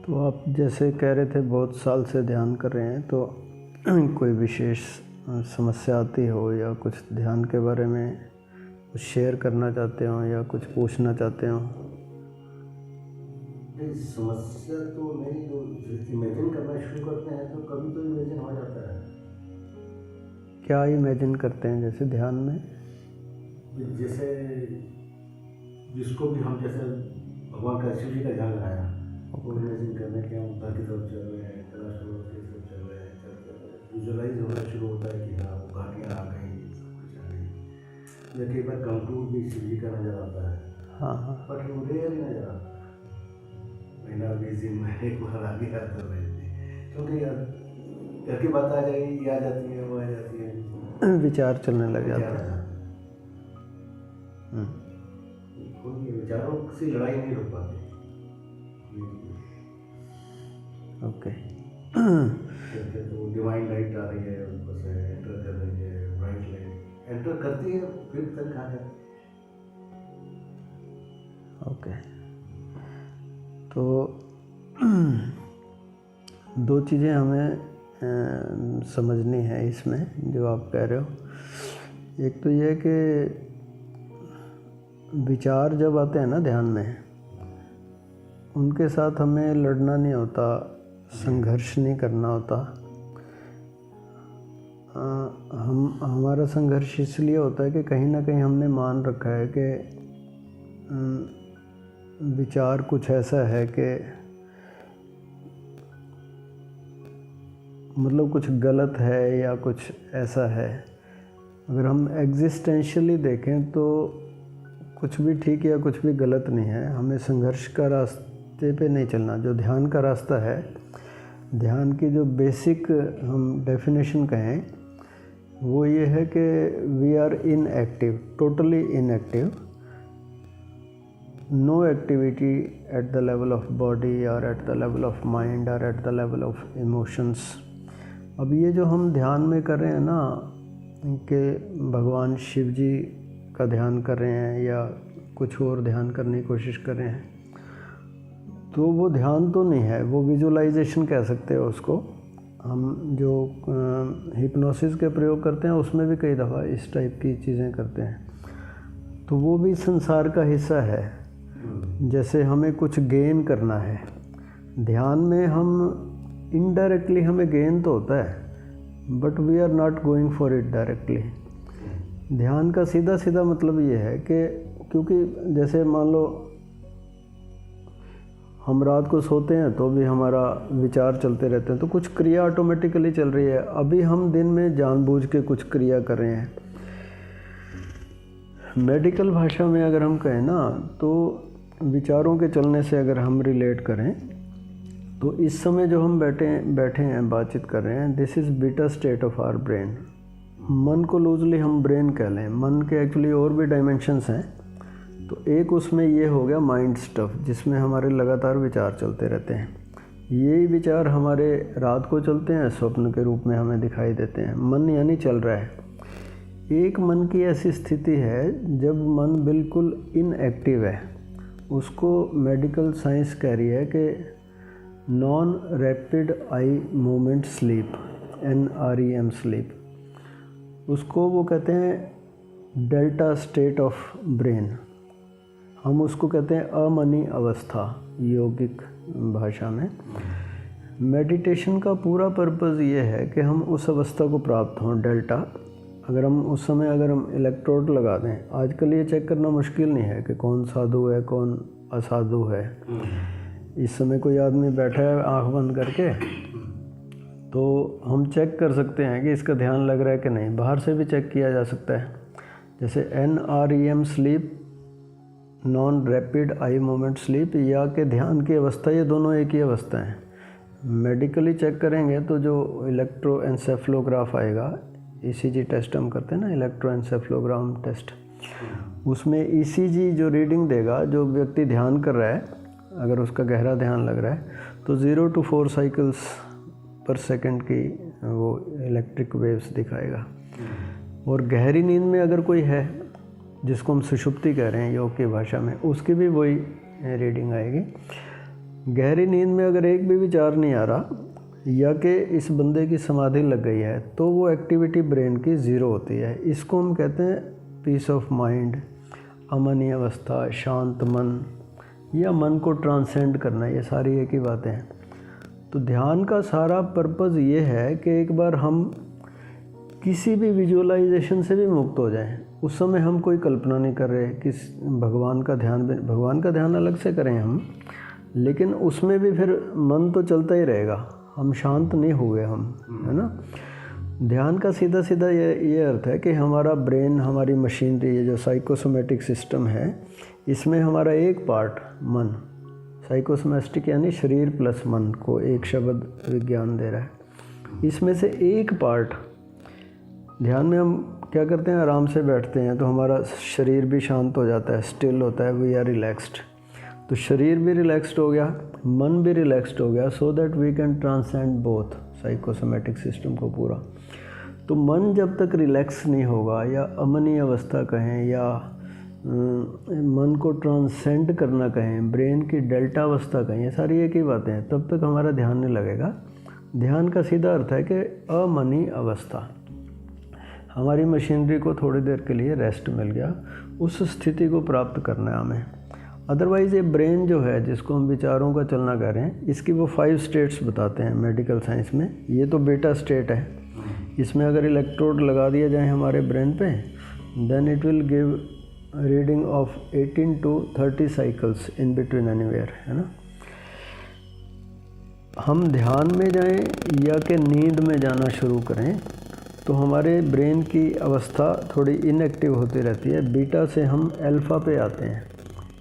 तो आप जैसे कह रहे थे बहुत साल से ध्यान कर रहे हैं, तो कोई विशेष समस्या आती हो या कुछ ध्यान के बारे में कुछ शेयर करना चाहते हो या कुछ पूछना चाहते हो? समस्या तो नहीं, जो इमेजिन करना शुरू करते हैं तो कभी तो इमेजिन हो जाता है। क्या इमेजिन करते हैं जैसे ध्यान में? जैसे जिसको भी हम जैसे भगवान का शिव जी का ध्यान लगाया, वो इमेजिन करने के हम ऊपर की तरफ चल रहे हैं, इंटरनेशनल की तरफ चल रहे हैं, विजुअलाइज होना शुरू होता है कि हाँ वो घाटियाँ आ गई, सब कुछ आ गई। या कई बार कंक्लूड भी शिव जी का नजर आता है। हाँ, बट वो रेयर ही नजर आता है। महीना 20 दिन में एक बार आ गया तो क्योंकि घर की बात आ जाएगी, आ जाती है, वो आ जाती है, विचार चलने लग जाते हैं। कोई विचारों से लड़ाई नहीं रोक पाती। ओके। तो डिवाइन लाइट आ रही है, ऊपर से एंटर कर रही है, ब्राइट लाइट एंटर करती है, फिर तक आ जाती है। ओके, तो दो चीज़ें हमें समझनी है इसमें जो आप कह रहे हो। एक तो ये कि विचार जब आते हैं ना ध्यान में, उनके साथ हमें लड़ना नहीं होता, संघर्ष नहीं करना होता। हमारा संघर्ष इसलिए होता है कि कहीं ना कहीं हमने मान रखा है कि विचार कुछ ऐसा है कि मतलब कुछ गलत है या कुछ ऐसा है। अगर हम एग्जिस्टेंशियली देखें तो कुछ भी ठीक या कुछ भी गलत नहीं है। हमें संघर्ष का रास्ते पे नहीं चलना। जो ध्यान का रास्ता है, ध्यान की जो बेसिक हम डेफिनेशन कहें वो ये है कि we are inactive, totally inactive, no activity at the level of body or at the level of mind or at the level of emotions। अब ये जो हम ध्यान में कर रहे हैं ना कि भगवान शिव जी का ध्यान कर रहे हैं या कुछ और ध्यान करने की कोशिश कर रहे हैं, तो वो ध्यान तो नहीं है, वो विजुअलाइजेशन कह सकते हो उसको। हम जो हिप्नोसिस के प्रयोग करते हैं उसमें भी कई दफ़ा इस टाइप की चीज़ें करते हैं, तो वो भी संसार का हिस्सा है। जैसे हमें कुछ गेन करना है ध्यान में, हम इनडायरेक्टली हमें गेन तो होता है, but we are not going for it directly. ध्यान का सीधा सीधा मतलब ये है कि क्योंकि जैसे मान लो हम रात को सोते हैं तो भी हमारा विचार चलते रहते हैं, तो कुछ क्रिया ऑटोमेटिकली चल रही है। अभी हम दिन में जानबूझ के कुछ क्रिया कर रहे हैं। मेडिकल भाषा में अगर हम कहें ना, तो विचारों के चलने से अगर हम रिलेट करें तो इस समय जो हम बैठे हैं बातचीत कर रहे हैं, this is beta state of our brain. मन को लूजली हम ब्रेन कह लें। मन के एक्चुअली और भी डायमेंशंस हैं, तो एक उसमें ये हो गया माइंड स्टफ, जिसमें हमारे लगातार विचार चलते रहते हैं। ये विचार हमारे रात को चलते हैं, स्वप्न के रूप में हमें दिखाई देते हैं। मन यानी चल रहा है। एक मन की ऐसी स्थिति है जब मन बिल्कुल इनएक्टिव है, उसको मेडिकल साइंस कह रही है कि non rapid eye movement sleep, NREM sleep. उसको वो कहते हैं डेल्टा स्टेट ऑफ ब्रेन। हम उसको कहते हैं अमनी अवस्था योगिक भाषा में। मेडिटेशन का पूरा पर्पज़ ये है कि हम उस अवस्था को प्राप्त हों, डेल्टा। अगर हम उस समय अगर हम इलेक्ट्रोड लगा दें, आजकल ये चेक करना मुश्किल नहीं है कि कौन साधु है कौन असाधु है। इस समय कोई आदमी बैठा है आंख बंद करके, तो हम चेक कर सकते हैं कि इसका ध्यान लग रहा है कि नहीं। बाहर से भी चेक किया जा सकता है। जैसे NREM sleep, non rapid eye movement sleep, या कि ध्यान की अवस्था, ये दोनों एक ही अवस्था हैं। मेडिकली चेक करेंगे तो जो इलेक्ट्रोएंसेफलोग्राफ आएगा, ECG टेस्ट हम करते हैं ना, इलेक्ट्रोएंसेफलोग्राम टेस्ट, उसमें ECG जो रीडिंग देगा, जो व्यक्ति ध्यान कर रहा है, अगर उसका गहरा ध्यान लग रहा है, तो 0 to 4 साइकिल्स पर सेकंड की वो इलेक्ट्रिक वेव्स दिखाएगा। और गहरी नींद में अगर कोई है, जिसको हम सुषुप्ति कह रहे हैं योग की भाषा में, उसकी भी वही रीडिंग आएगी। गहरी नींद में अगर एक भी विचार नहीं आ रहा या कि इस बंदे की समाधि लग गई है तो वो एक्टिविटी ब्रेन की ज़ीरो होती है। इसको हम कहते हैं पीस ऑफ माइंड, अमनी अवस्था, शांत मन या मन को ट्रांसेंड करना, ये सारी एक ही बातें हैं। तो ध्यान का सारा पर्पज़ ये है कि एक बार हम किसी भी विजुअलाइजेशन से भी मुक्त हो जाएं। उस समय हम कोई कल्पना नहीं कर रहे, भगवान का ध्यान अलग से करें हम, लेकिन उसमें भी फिर मन तो चलता ही रहेगा, हम शांत नहीं हुए हम, है ना। ध्यान का सीधा सीधा ये अर्थ है कि हमारा ब्रेन, हमारी मशीनरी, ये जो साइकोसोमेटिक सिस्टम है, इसमें हमारा एक पार्ट मन, साइकोसोमेटिक यानी शरीर प्लस मन को एक शब्द विज्ञान दे रहा है। इसमें से एक पार्ट ध्यान में हम क्या करते हैं, आराम से बैठते हैं तो हमारा शरीर भी शांत हो जाता है, स्टिल होता है, वी आर रिलैक्स्ड। तो शरीर भी रिलैक्स्ड हो गया, मन भी रिलैक्स्ड हो गया, so that we can transcend both psychosomatic system को पूरा। तो मन जब तक रिलैक्स नहीं होगा, या अमनी अवस्था कहें या मन को ट्रांसेंड करना कहें, ब्रेन की डेल्टा अवस्था कहें, ये सारी एक ही बातें हैं, तब तक हमारा ध्यान नहीं लगेगा। ध्यान का सीधा अर्थ है कि अमनी अवस्था, हमारी मशीनरी को थोड़ी देर के लिए रेस्ट मिल गया, उस स्थिति को प्राप्त करना है हमें। अदरवाइज़ ये ब्रेन जो है, जिसको हम विचारों का चलना कह रहे हैं, इसकी वो 5 स्टेट्स बताते हैं मेडिकल साइंस में। ये तो बीटा स्टेट है, इसमें अगर इलेक्ट्रोड लगा दिया जाए हमारे ब्रेन पे, then it will give reading of 18 to 30 cycles in between anywhere, है ना। हम ध्यान में जाएं या कि नींद में जाना शुरू करें तो हमारे ब्रेन की अवस्था थोड़ी इनएक्टिव होती रहती है। बीटा से हम अल्फ़ा पे आते हैं।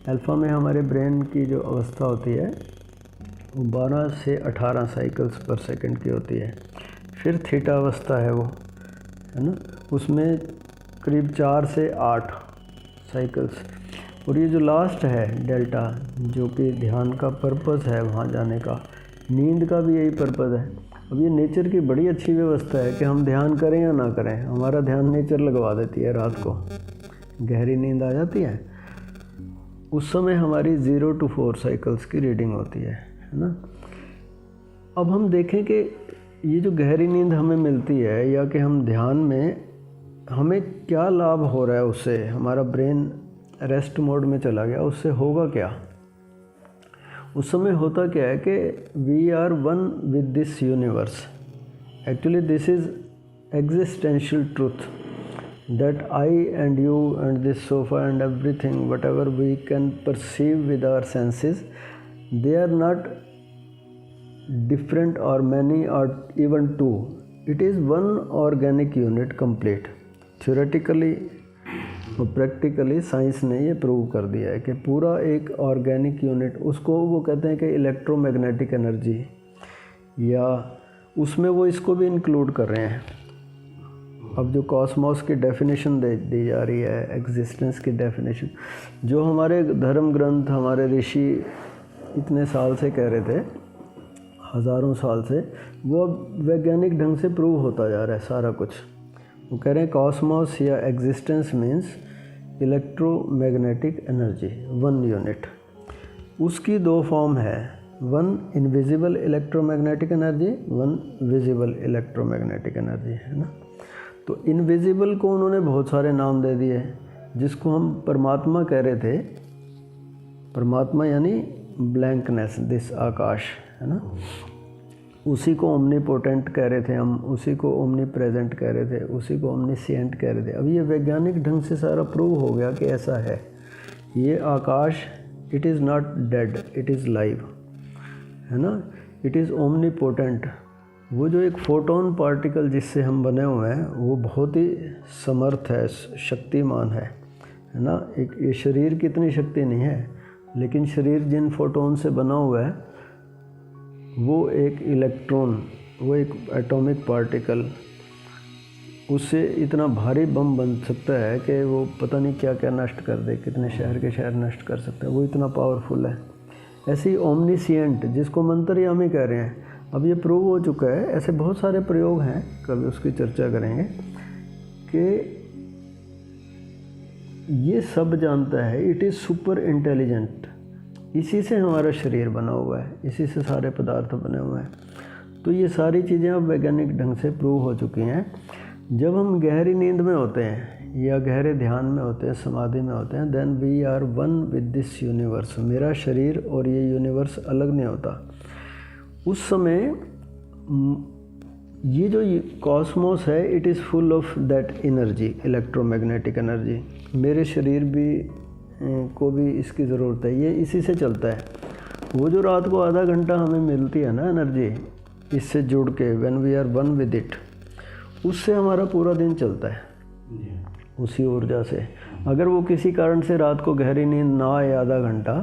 अल्फ़ा में हमारे ब्रेन की जो अवस्था होती है वो 12 से 18 साइकिल्स पर सेकंड की होती है। फिर थीटा अवस्था है वो, है ना, उसमें करीब 4 से 8 साइकिल्स। और ये जो लास्ट है डेल्टा, जो कि ध्यान का पर्पज़ है वहाँ जाने का, नींद का भी यही पर्पज़ है। अब ये नेचर की बड़ी अच्छी व्यवस्था है कि हम ध्यान करें या ना करें, हमारा ध्यान नेचर लगवा देती है। रात को गहरी नींद आ जाती है, उस समय हमारी 0 to 4 साइकिल्स की रीडिंग होती है ना। अब हम देखें कि ये जो गहरी नींद हमें मिलती है या कि हम ध्यान में, हमें क्या लाभ हो रहा है उससे, हमारा ब्रेन रेस्ट मोड में चला गया, उससे होगा क्या। उस समय होता क्या है कि we are one with this universe. Actually this is existential truth that I and you and this sofa and everything, whatever we can perceive with our senses, they are not different or many or even two. It is one organic unit complete. Theoretically और practically science ने ये prove कर दिया है कि पूरा एक organic unit, उसको वो कहते हैं कि इलेक्ट्रोमैग्नेटिक एनर्जी, या उसमें वो इसको भी इंक्लूड कर रहे हैं। अब जो कॉस्मोस की डेफिनेशन दी जा रही है, एग्जिस्टेंस की डेफिनेशन, जो हमारे धर्म ग्रंथ, हमारे ऋषि इतने साल से कह रहे थे, हज़ारों साल से, वो अब वैज्ञानिक ढंग से प्रूव होता जा रहा है सारा कुछ। वो कह रहे हैं कॉस्मोस या existence means electromagnetic energy, one unit. उसकी 2 फॉर्म है, one invisible electromagnetic energy, one visible electromagnetic energy, है ना। तो इनविजिबल को उन्होंने बहुत सारे नाम दे दिए, जिसको हम परमात्मा कह रहे थे। परमात्मा यानी ब्लैंकनेस, दिस आकाश, है ना। उसी को ओमनीपोटेंट कह रहे थे हम, उसी को ओमनी प्रेजेंट कह रहे थे, उसी को ओमनीसिएंट कह रहे थे। अब ये वैज्ञानिक ढंग से सारा प्रूव हो गया कि ऐसा है। ये आकाश, it is not dead, it is live, है ना। It is omnipotent. वो जो एक फोटोन पार्टिकल जिससे हम बने हुए हैं, वो बहुत ही समर्थ है, शक्तिमान है ना। एक ये शरीर की इतनी शक्ति नहीं है, लेकिन शरीर जिन फोटोन से बना हुआ है, वो एक इलेक्ट्रॉन, वो एक एटॉमिक पार्टिकल, उससे इतना भारी बम बन सकता है कि वो पता नहीं क्या क्या नष्ट कर दे, कितने शहर के शहर नष्ट कर सकता है, वो इतना पावरफुल है। ऐसी ओमनीसिएंट, जिसको मंत्रयामी कह रहे हैं, अब ये प्रूव हो चुका है। ऐसे बहुत सारे प्रयोग हैं, कभी उसकी चर्चा करेंगे, कि ये सब जानता है। इट इज़ सुपर इंटेलिजेंट, इसी से हमारा शरीर बना हुआ है, इसी से सारे पदार्थ बने हुए हैं। तो ये सारी चीज़ें अब वैज्ञानिक ढंग से प्रूव हो चुकी हैं। जब हम गहरी नींद में होते हैं या गहरे ध्यान में होते हैं, समाधि में होते हैं, then we are one with this universe. मेरा शरीर और ये यूनिवर्स अलग नहीं होता। उस समय ये जो कॉस्मोस है, it is full of that energy, electromagnetic energy. मेरे शरीर भी को भी इसकी ज़रूरत है, ये इसी से चलता है। वो जो रात को आधा घंटा हमें मिलती है ना एनर्जी, इससे जुड़ के, when we are one with it, उससे हमारा पूरा दिन चलता है उसी ऊर्जा से। अगर वो किसी कारण से रात को गहरी नींद ना आए आधा घंटा,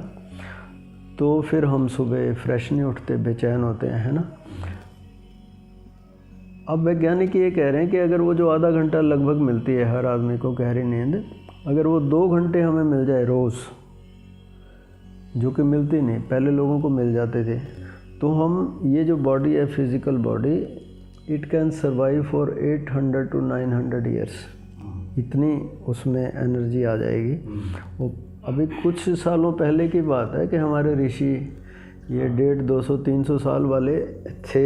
तो फिर हम सुबह फ्रेश नहीं उठते, बेचैन होते हैं, है ना। अब वैज्ञानिक ये कह रहे हैं कि अगर वो जो आधा घंटा लगभग मिलती है हर आदमी को गहरी नींद, अगर वो 2 घंटे हमें मिल जाए रोज़, जो कि मिलती नहीं, पहले लोगों को मिल जाते थे, तो हम ये जो बॉडी है, physical body, it can survive for 800 to 900 years. इतनी उसमें एनर्जी आ जाएगी। वो अभी कुछ सालों पहले की बात है कि हमारे ऋषि ये 150, 200, 300 साल वाले थे।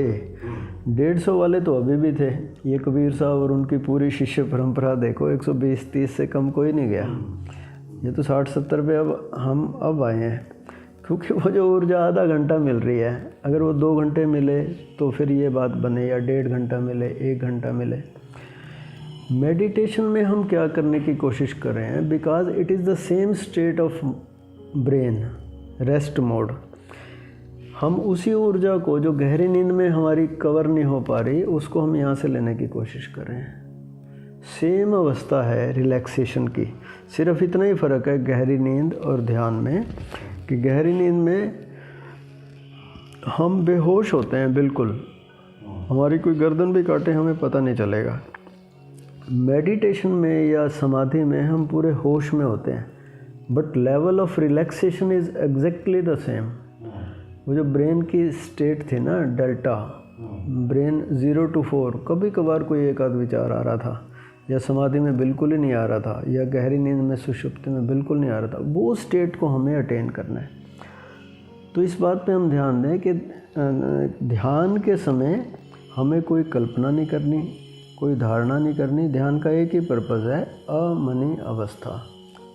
150 वाले तो अभी भी थे। ये कबीर साहब और उनकी पूरी शिष्य परंपरा देखो, 120-130 से कम कोई नहीं गया। ये तो 60-70 पे अब आए हैं, क्योंकि वो जो ऊर्जा आधा घंटा मिल रही है, अगर वो 2 घंटे मिले तो फिर ये बात बने, या 1.5 घंटा मिले, 1 घंटा मिले। मेडिटेशन में हम क्या करने की कोशिश कर रहे हैं, because it is the same state of brain, rest mode. हम उसी ऊर्जा को जो गहरी नींद में हमारी कवर नहीं हो पा रही, उसको हम यहाँ से लेने की कोशिश कर रहे हैं। सेम अवस्था है रिलैक्सेशन की, सिर्फ इतना ही फ़र्क है गहरी नींद और ध्यान में, कि गहरी नींद में हम बेहोश होते हैं बिल्कुल, हमारी कोई गर्दन भी काटे हमें पता नहीं चलेगा। मेडिटेशन में या समाधि में हम पूरे होश में होते हैं, but level of relaxation is exactly the same. वो जो ब्रेन की स्टेट थी ना, डेल्टा ब्रेन 0 to 4, कभी कभार कोई एक आध विचार आ रहा था, या समाधि में बिल्कुल ही नहीं आ रहा था, या गहरी नींद में सुषुप्ति में बिल्कुल नहीं आ रहा था, वो स्टेट को हमें अटेन करना है। तो इस बात पे हम ध्यान दें कि ध्यान के समय हमें कोई कल्पना नहीं करनी, कोई धारणा नहीं करनी। ध्यान का एक ही पर्पज़ है, अमनी अवस्था।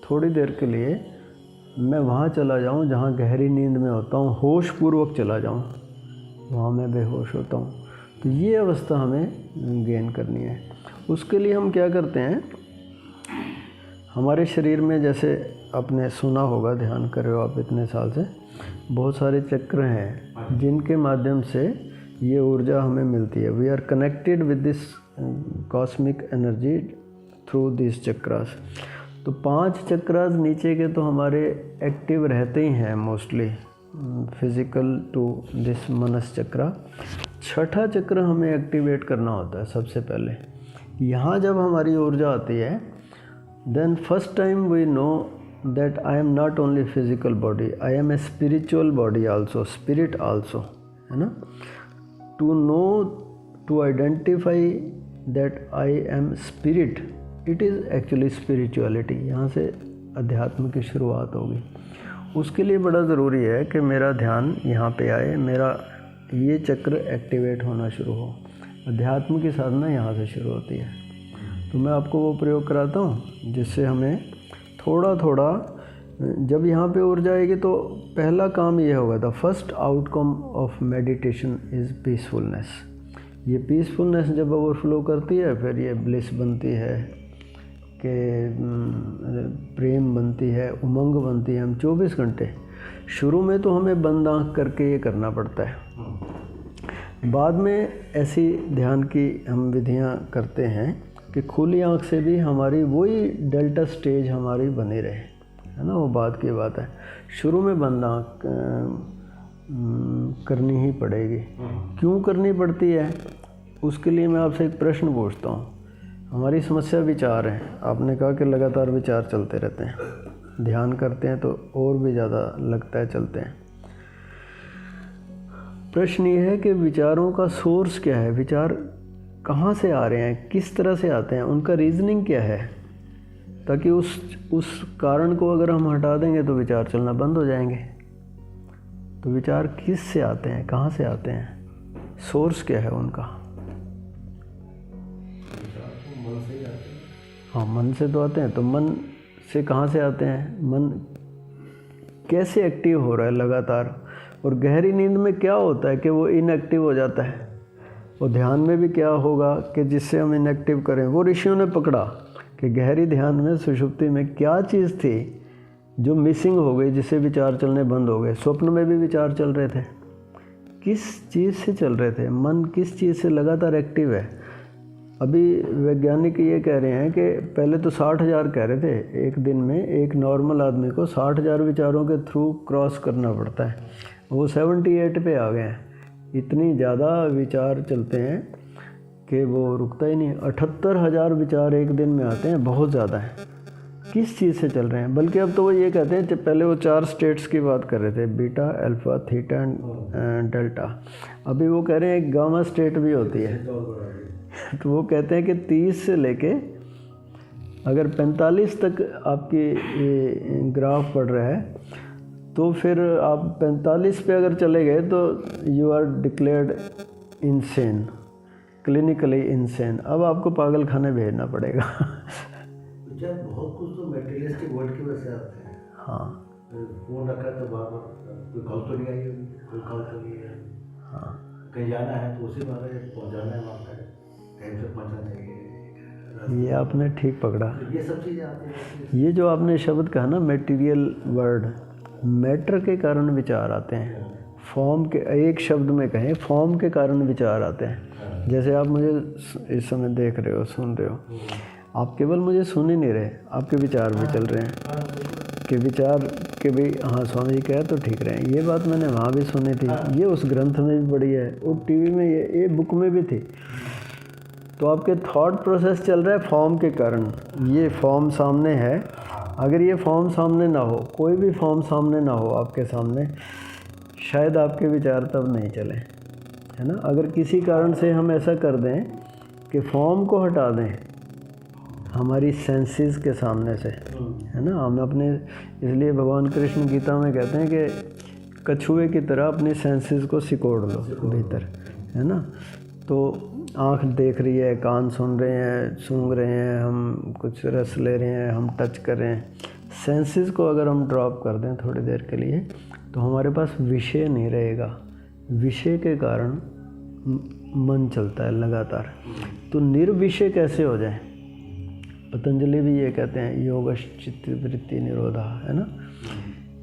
थोड़ी देर के लिए मैं वहाँ चला जाऊँ जहाँ गहरी नींद में होता हूँ, होश पूर्वक चला जाऊँ, वहाँ मैं बेहोश होता हूँ। तो ये अवस्था हमें गेन करनी है। उसके लिए हम क्या करते हैं, हमारे शरीर में, जैसे आपने सुना होगा, ध्यान कर रहे हो आप इतने साल से, बहुत सारे चक्र हैं जिनके माध्यम से ये ऊर्जा हमें मिलती है। We are connected with this cosmic energy through this chakras. तो 5 चक्रास नीचे के तो हमारे एक्टिव रहते ही हैं मोस्टली, फिज़िकल टू दिस मनस चक्रा। 6ठा चक्र हमें एक्टिवेट करना होता है सबसे पहले। यहाँ जब हमारी ऊर्जा आती है, then first time we know that I am not only physical body, I am a spiritual body also, spirit also, है ना। To know, to identify that I am spirit, it is actually spirituality. यहाँ से अध्यात्म की शुरुआत होगी। उसके लिए बड़ा ज़रूरी है कि मेरा ध्यान यहाँ पे आए, मेरा ये चक्र एक्टिवेट होना शुरू हो। अध्यात्म की साधना यहाँ से शुरू होती है। तो मैं आपको वो प्रयोग कराता हूँ जिससे हमें थोड़ा थोड़ा, जब यहाँ पे ऊर्जा आएगी तो पहला काम ये होगा, the first outcome of meditation is peacefulness. ये पीसफुलनेस जब ओवरफ्लो करती है, फिर ये ब्लिस बनती है, कि प्रेम बनती है, उमंग बनती है। हम 24 घंटे, शुरू में तो हमें बंद आँख करके ये करना पड़ता है। बाद में ऐसी ध्यान की हम विधियाँ करते हैं कि खुली आँख से भी हमारी वही डेल्टा स्टेज हमारी बनी रहे, है ना। वो बात की बात है, शुरू में बंद आँख करनी ही पड़ेगी। क्यों करनी पड़ती है, उसके लिए मैं आपसे एक प्रश्न पूछता हूँ। हमारी समस्या विचार है, आपने कहा कि लगातार विचार चलते रहते हैं, ध्यान करते हैं तो और भी ज़्यादा लगता है चलते हैं। प्रश्न ये है कि विचारों का सोर्स क्या है, विचार कहाँ से आ रहे हैं, किस तरह से आते हैं, उनका रीज़निंग क्या है, ताकि उस कारण को अगर हम हटा देंगे तो विचार चलना बंद हो जाएंगे। तो विचार किस से आते हैं, कहाँ से आते हैं, सोर्स क्या है उनका? मन से ही आते हैं। हाँ, मन से तो आते हैं। तो मन से कहाँ से आते हैं? मन कैसे एक्टिव हो रहा है लगातार? और गहरी नींद में क्या होता है कि वो इनएक्टिव हो जाता है? और ध्यान में भी क्या होगा कि जिससे हम इनएक्टिव करें? वो ऋषियों ने पकड़ा कि गहरी ध्यान में, सुषुप्ति में क्या चीज़ थी जो मिसिंग हो गई, जिससे विचार चलने बंद हो गए। स्वप्न में भी विचार चल रहे थे, किस चीज़ से चल रहे थे? मन किस चीज़ से लगातार एक्टिव है? अभी वैज्ञानिक ये कह रहे हैं कि पहले तो 60,000 कह रहे थे, एक दिन में एक नॉर्मल आदमी को 60,000 विचारों के थ्रू क्रॉस करना पड़ता है। वो 78 पे आ गए हैं। इतनी ज़्यादा विचार चलते हैं कि वो रुकता ही नहीं। 78,000 विचार एक दिन में आते हैं, बहुत ज़्यादा है। किस चीज़ से चल रहे हैं? बल्कि अब तो वो ये कहते हैं, पहले वो 4 स्टेट्स की बात कर रहे थे, beta, alpha, theta and delta. अभी वो कह रहे हैं एक गामा स्टेट भी होती है। तो वो कहते हैं कि 30 से लेके अगर 45 तक आपकी ग्राफ बढ़ रहा है, तो फिर आप 45 पे अगर चले गए तो you are declared insane, clinically insane. अब आपको पागल खाने भेजना पड़ेगा। विचार बहुत कुछ तो मेटेरियलिस्टिक वर्ल्ड की वजह से आते हैं। हाँ, फोन रखा है तो बार-बार कोई कॉल तो नहीं आई होगी, कोई कॉल तो नहीं है। हाँ, कहीं जाना है तो उसी बारे पहुँचाना है, वहाँ पे टाइम से पहुँचना चाहिए। ये आपने ठीक पकड़ा। तो ये सब चीज़ें आती हैं। ये जो आपने शब्द कहा ना, मेटीरियल वर्ड, मैटर के कारण विचार आते हैं। फॉर्म के, एक शब्द में कहें, फॉर्म के कारण विचार आते हैं। जैसे आप मुझे इस समय देख रहे हो, सुन रहे हो, आप केवल मुझे सुन ही नहीं रहे, आपके विचार भी चल रहे हैं कि विचार के भी, हाँ स्वामी जी कहे तो ठीक रहे। ये बात मैंने वहाँ भी सुनी थी, ये उस ग्रंथ में भी पढ़ी है, और टीवी में, ये बुक में भी थी। तो आपके थॉट प्रोसेस चल रहा है फॉर्म के कारण। ये फॉर्म सामने है, अगर ये फॉर्म सामने ना हो, कोई भी फॉर्म सामने ना हो आपके सामने, शायद आपके विचार तब नहीं चले, है ना। अगर किसी कारण से हम ऐसा कर दें कि फॉर्म को हटा दें हमारी सेंसेस के सामने से, है ना, हम अपने, इसलिए भगवान कृष्ण गीता में कहते हैं कि कछुए की तरह अपनी सेंसेस को सिकोड़ लो भीतर, है ना। तो आँख देख रही है, कान सुन रहे हैं, सूंघ रहे हैं, हम कुछ रस ले रहे हैं, हम टच कर रहे हैं। सेंसेस को अगर हम ड्रॉप कर दें थोड़ी देर के लिए, तो हमारे पास विषय नहीं रहेगा। विषय के कारण मन चलता है लगातार। तो निर्विषय कैसे हो जाए? पतंजलि भी ये कहते हैं, योगश चित्तवृत्ति निरोधा, है ना।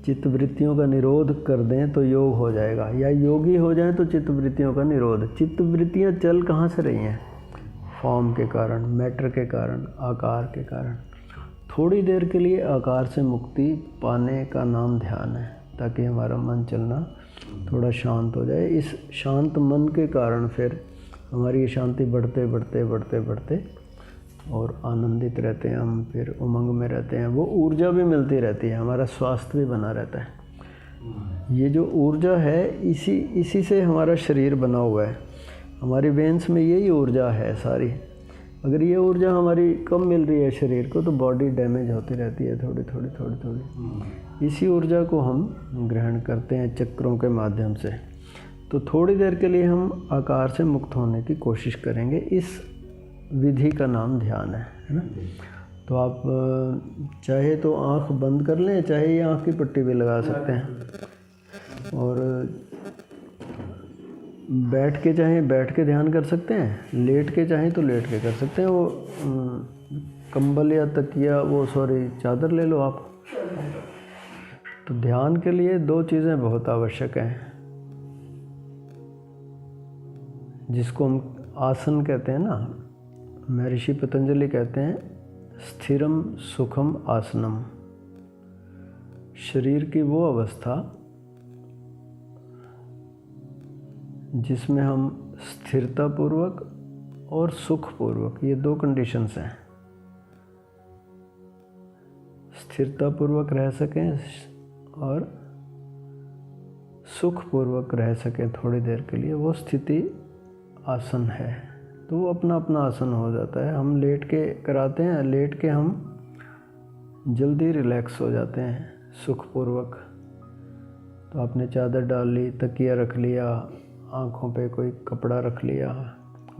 चित्तवृत्तियों का निरोध कर दें तो योग हो जाएगा, या योगी हो जाए तो चित्तवृत्तियों का निरोध। चित्तवृत्तियाँ चल कहाँ से रही हैं? फॉर्म के कारण, मैटर के कारण, आकार के कारण। थोड़ी देर के लिए आकार से मुक्ति पाने का नाम ध्यान है, ताकि हमारा मन चलना थोड़ा शांत हो जाए। इस शांत मन के कारण फिर हमारी शांति बढ़ते बढ़ते बढ़ते बढ़ते और आनंदित रहते हैं हम, फिर उमंग में रहते हैं। वो ऊर्जा भी मिलती रहती है, हमारा स्वास्थ्य भी बना रहता है। ये जो ऊर्जा है, इसी से हमारा शरीर बना हुआ है। हमारी वेन्स में यही ऊर्जा है सारी। अगर ये ऊर्जा हमारी कम मिल रही है शरीर को, तो बॉडी डैमेज होती रहती है थोड़ी थोड़ी थोड़ी थोड़ी। इसी ऊर्जा को हम ग्रहण करते हैं चक्रों के माध्यम से। तो थोड़ी देर के लिए हम आकार से मुक्त होने की कोशिश करेंगे। इस विधि का नाम ध्यान है ना। तो आप चाहे तो आँख बंद कर लें, चाहे ये आँख की पट्टी भी लगा सकते हैं, और बैठ के चाहे बैठ के ध्यान कर सकते हैं, लेट के चाहे तो लेट के कर सकते हैं। वो कंबल या तकिया, वो चादर ले लो आप। तो ध्यान के लिए 2 चीज़ें बहुत आवश्यक हैं, जिसको हम आसन कहते हैं ना। महर्षि पतंजलि कहते हैं स्थिरम सुखम आसनम। शरीर की वो अवस्था जिसमें हम स्थिरतापूर्वक और सुखपूर्वक, ये 2 कंडीशंस हैं, स्थिरतापूर्वक रह सकें और सुखपूर्वक रह सकें थोड़ी देर के लिए, वो स्थिति आसन है। तो वो अपना अपना आसन हो जाता है। हम लेट के कराते हैं, लेट के हम जल्दी रिलैक्स हो जाते हैं सुखपूर्वक। तो आपने चादर डाल ली, तकिया रख लिया, आँखों पे कोई कपड़ा रख लिया,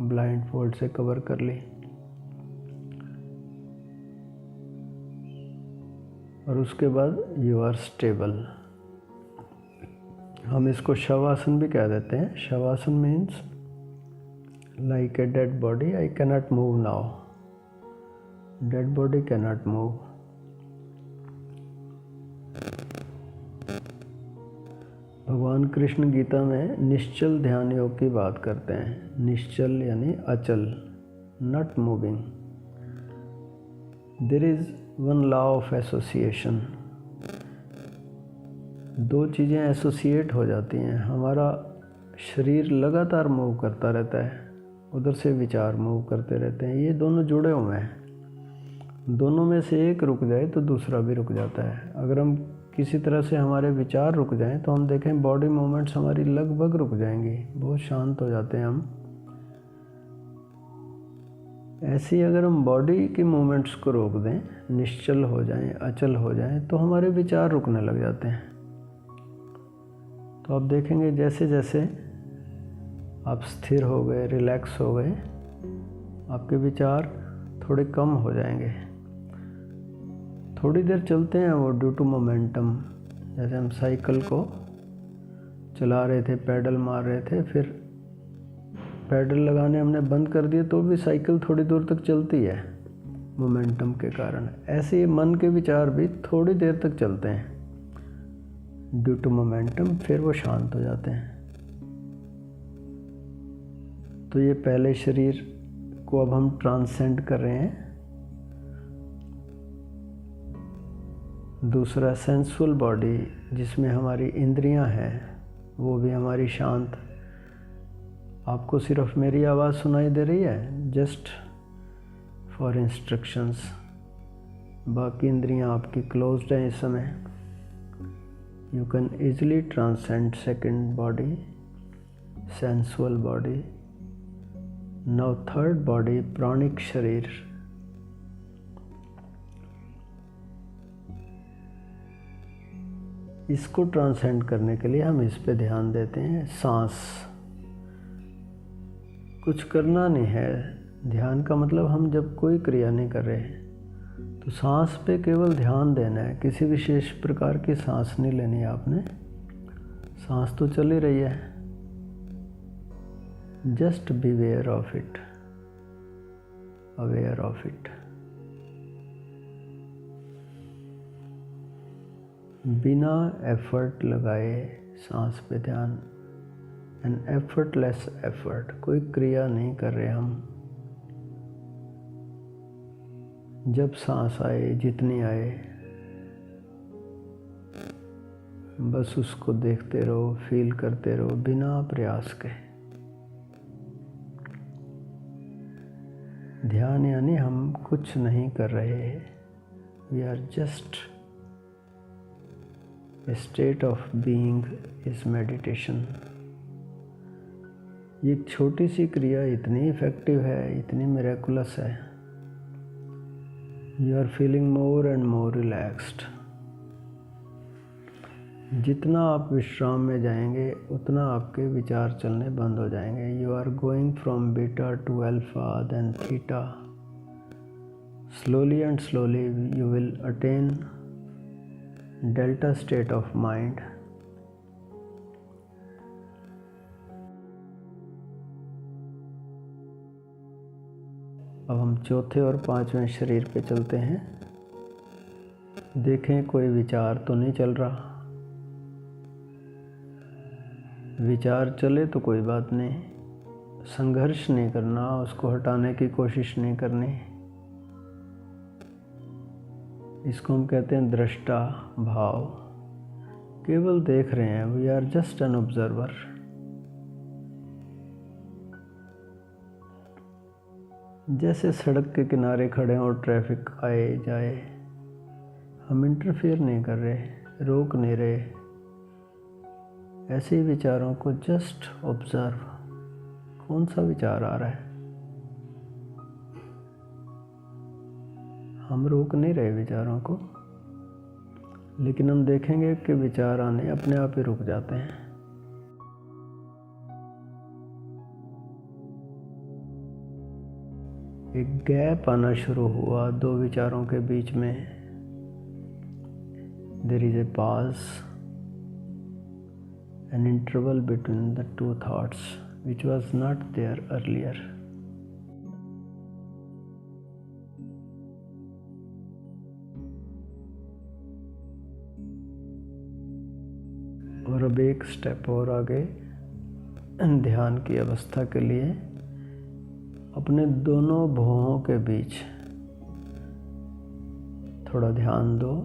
ब्लाइंड फोल्ड से कवर कर ली, और उसके बाद यू आर स्टेबल। हम इसको शवासन भी कह देते हैं। Shavasana means like a dead body, I cannot move now, dead body cannot move. भगवान कृष्ण गीता में निश्चल ध्यान योग की बात करते हैं। निश्चल यानी अचल, not moving. There is one law of association. दो चीज़ें एसोसिएट हो जाती हैं। हमारा शरीर लगातार मूव करता रहता है, उधर से विचार मूव करते रहते हैं, ये दोनों जुड़े हुए हैं। दोनों में से एक रुक जाए तो दूसरा भी रुक जाता है। अगर हम किसी तरह से हमारे विचार रुक जाएं तो हम देखें बॉडी मूवमेंट्स हमारी लगभग रुक जाएंगी, बहुत शांत हो जाते हैं हम। ऐसे ही अगर हम बॉडी की मूवमेंट्स को रोक दें, निश्चल हो जाएं, अचल हो जाएं, तो हमारे विचार रुकने लग जाते हैं। तो आप देखेंगे जैसे जैसे आप स्थिर हो गए, रिलैक्स हो गए, आपके विचार थोड़े कम हो जाएंगे। थोड़ी देर चलते हैं वो ड्यू टू मोमेंटम। जैसे हम साइकिल को चला रहे थे, पैडल मार रहे थे, फिर पैडल लगाने हमने बंद कर दिए तो भी साइकिल थोड़ी दूर तक चलती है मोमेंटम के कारण। ऐसे ही मन के विचार भी थोड़ी देर तक चलते हैं ड्यू टू मोमेंटम, फिर वो शांत हो जाते हैं। तो ये पहले शरीर को अब हम ट्रांसेंड कर रहे हैं। दूसरा सेंसुअल बॉडी, जिसमें हमारी इंद्रियां हैं, वो भी हमारी शांत। आपको सिर्फ मेरी आवाज़ सुनाई दे रही है, जस्ट फॉर इंस्ट्रक्शंस। बाकी इंद्रियां आपकी क्लोज्ड हैं इस समय। You can easily transcend second body, sensual body. Now third body, प्राणिक शरीर। इसको ट्रांसेंड करने के लिए हम इस पे ध्यान देते हैं। सांस, कुछ करना नहीं है। ध्यान का मतलब हम जब कोई क्रिया नहीं कर रहे तो सांस पे केवल ध्यान देना है। किसी विशेष प्रकार की सांस नहीं लेनी है आपने, सांस तो चल ही रही है। Just be aware of it, aware of it. बिना एफर्ट लगाए सांस पे ध्यान, एन एफर्टलेस एफर्ट। कोई क्रिया नहीं कर रहे हम। जब सांस आए, जितनी आए, बस उसको देखते रहो, फील करते रहो बिना प्रयास के। ध्यान यानी हम कुछ नहीं कर रहे, we are just A state of being is meditation। ये एक छोटी सी क्रिया इतनी इफेक्टिव है, इतनी मिरेकुलस है। You are feeling more and more relaxed. जितना आप विश्राम में जाएंगे उतना आपके विचार चलने बंद हो जाएंगे। You are going from beta to alpha then theta. Slowly and slowly you will attain delta state of mind। अब हम चौथे और पांचवें शरीर पे चलते हैं। देखें कोई विचार तो नहीं चल रहा। विचार चले तो कोई बात नहीं, संघर्ष नहीं करना, उसको हटाने की कोशिश नहीं करनी। इसको हम कहते हैं दृष्टा भाव। केवल देख रहे हैं, we are just an observer. जैसे सड़क के किनारे खड़े हैं और ट्रैफिक आए जाए, हम इंटरफेयर नहीं कर रहे, रोक नहीं रहे। ऐसे ही विचारों को जस्ट ऑब्जर्व। कौन सा विचार आ रहा है, हम रोक नहीं रहे विचारों को, लेकिन हम देखेंगे कि विचार आने अपने आप ही रुक जाते हैं। एक गैप आना शुरू हुआ दो विचारों के बीच में। There is a pause, an interval between the two thoughts which was not there earlier. और अब एक स्टेप और आगे ध्यान की अवस्था के लिए अपने दोनों भुवों के बीच थोड़ा ध्यान दो।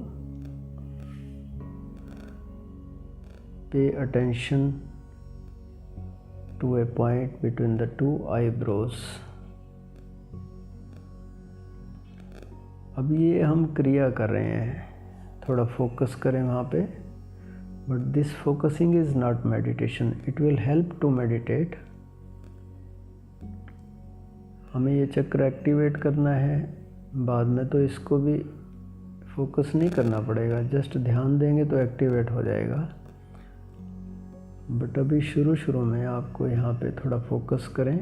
Pay attention to a point between the two eyebrows. अब ये हम क्रिया कर रहे हैं, थोड़ा फोकस करें वहाँ पे। But this focusing is not meditation, it will help to meditate. हमें ये चक्र एक्टिवेट करना है, बाद में तो इसको भी फोकस नहीं करना पड़ेगा, जस्ट ध्यान देंगे तो एक्टिवेट हो जाएगा। बट अभी शुरू में आपको यहाँ पे थोड़ा फोकस करें।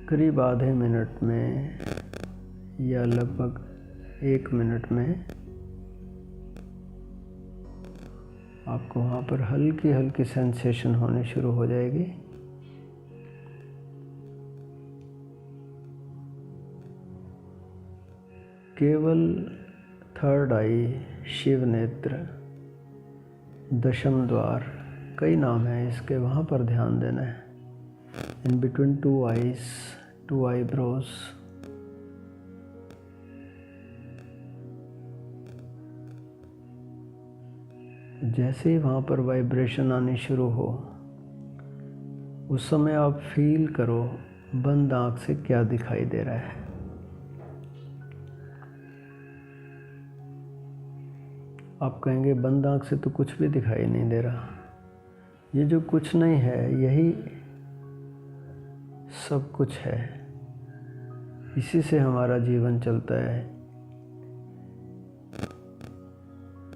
करीब आधे मिनट में या लगभग 1 मिनट में आपको वहाँ पर हल्की हल्की सेंसेशन होनी शुरू हो जाएगी। केवल थर्ड आई, शिव नेत्र, दशम द्वार, कई नाम हैं इसके, वहाँ पर ध्यान देना है। In between two eyes, to eyebrows. जैसे ही वहाँ पर वाइब्रेशन आनी शुरू हो, उस समय आप फील करो बंद आँख से क्या दिखाई दे रहा है। आप कहेंगे बंद आँख से तो कुछ भी दिखाई नहीं दे रहा। ये जो कुछ नहीं है, यही सब कुछ है। इसी से हमारा जीवन चलता है।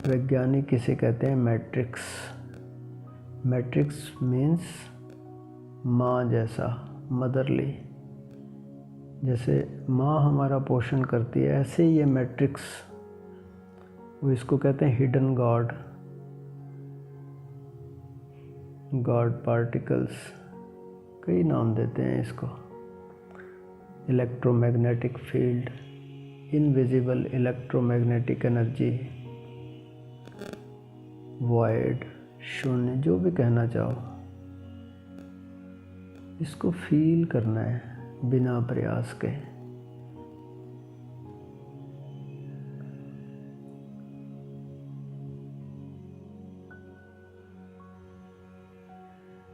वैज्ञानिक इसे कहते हैं मैट्रिक्स। मैट्रिक्स मीन्स माँ जैसा, मदरली। जैसे माँ हमारा पोषण करती है, ऐसे ही ये मैट्रिक्स, वो इसको कहते हैं हिडन गॉड, गॉड पार्टिकल्स, कई नाम देते हैं इसको। Electromagnetic field, invisible electromagnetic energy, void, शून्य, जो भी कहना चाहो, इसको फील करना है बिना प्रयास के।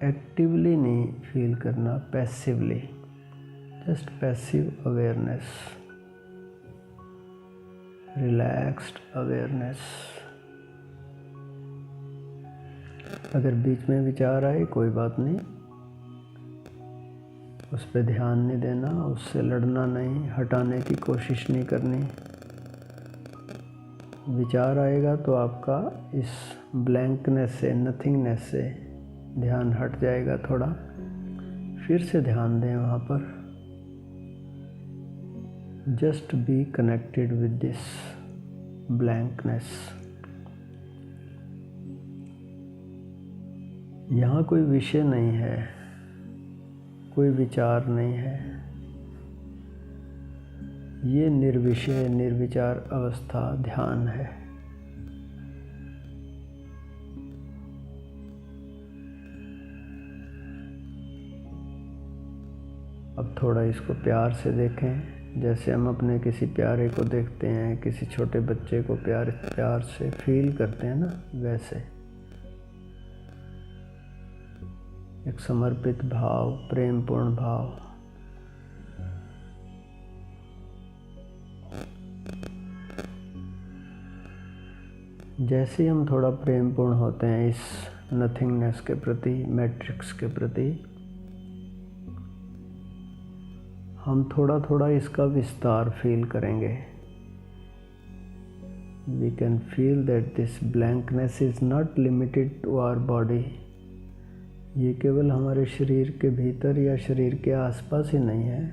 एक्टिवली नहीं फील करना, passively, just passive awareness, relaxed awareness. अगर बीच में विचार आए कोई बात नहीं, उस पर ध्यान नहीं देना, उससे लड़ना नहीं, हटाने की कोशिश नहीं करनी। विचार आएगा तो आपका इस ब्लैंकनेस से, नथिंगनेस से ध्यान हट जाएगा थोड़ा, फिर से ध्यान दें वहाँ पर। Just be connected with this blankness. यहाँ कोई विषय नहीं है, कोई विचार नहीं है। ये निर्विषय, निर्विचार अवस्था ध्यान है। अब थोड़ा इसको प्यार से देखें, जैसे हम अपने किसी प्यारे को देखते हैं, किसी छोटे बच्चे को प्यार से फील करते हैं ना, वैसे एक समर्पित भाव, प्रेमपूर्ण भाव। जैसे ही हम थोड़ा प्रेमपूर्ण होते हैं इस नथिंगनेस के प्रति, मैट्रिक्स के प्रति, हम थोड़ा थोड़ा इसका विस्तार फील करेंगे। We can feel that this blankness is not limited to our body. ये केवल हमारे शरीर के भीतर या शरीर के आसपास ही नहीं है,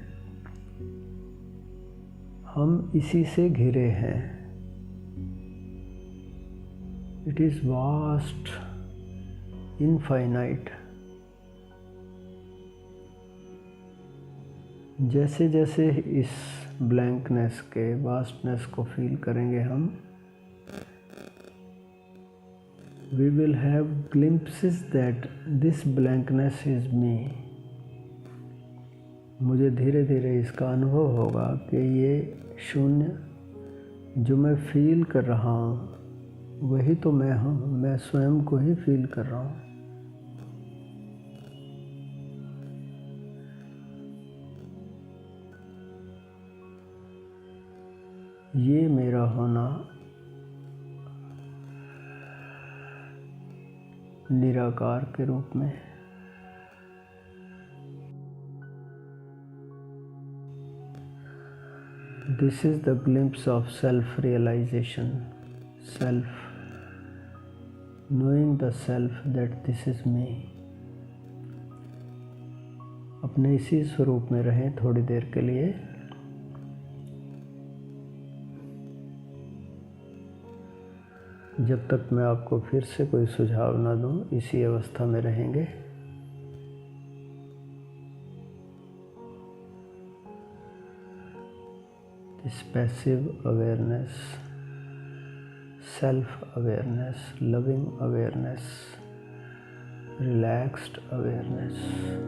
हम इसी से घिरे हैं। It is vast, infinite. जैसे जैसे इस ब्लैंकनेस के वास्टनेस को फील करेंगे हम, we will have glimpses that this blankness is me. मुझे धीरे धीरे इसका अनुभव होगा कि ये शून्य जो मैं फील कर रहा हूँ वही तो मैं हूँ, मैं स्वयं को ही फील कर रहा हूँ। ये मेरा होना निराकार के रूप में। This is the glimpse of self realization, self knowing the self that this is me. अपने इसी स्वरूप में रहें थोड़ी देर के लिए। जब तक मैं आपको फिर से कोई सुझाव ना दूं, इसी अवस्था में रहेंगे। This passive awareness, self awareness, loving awareness, relaxed awareness.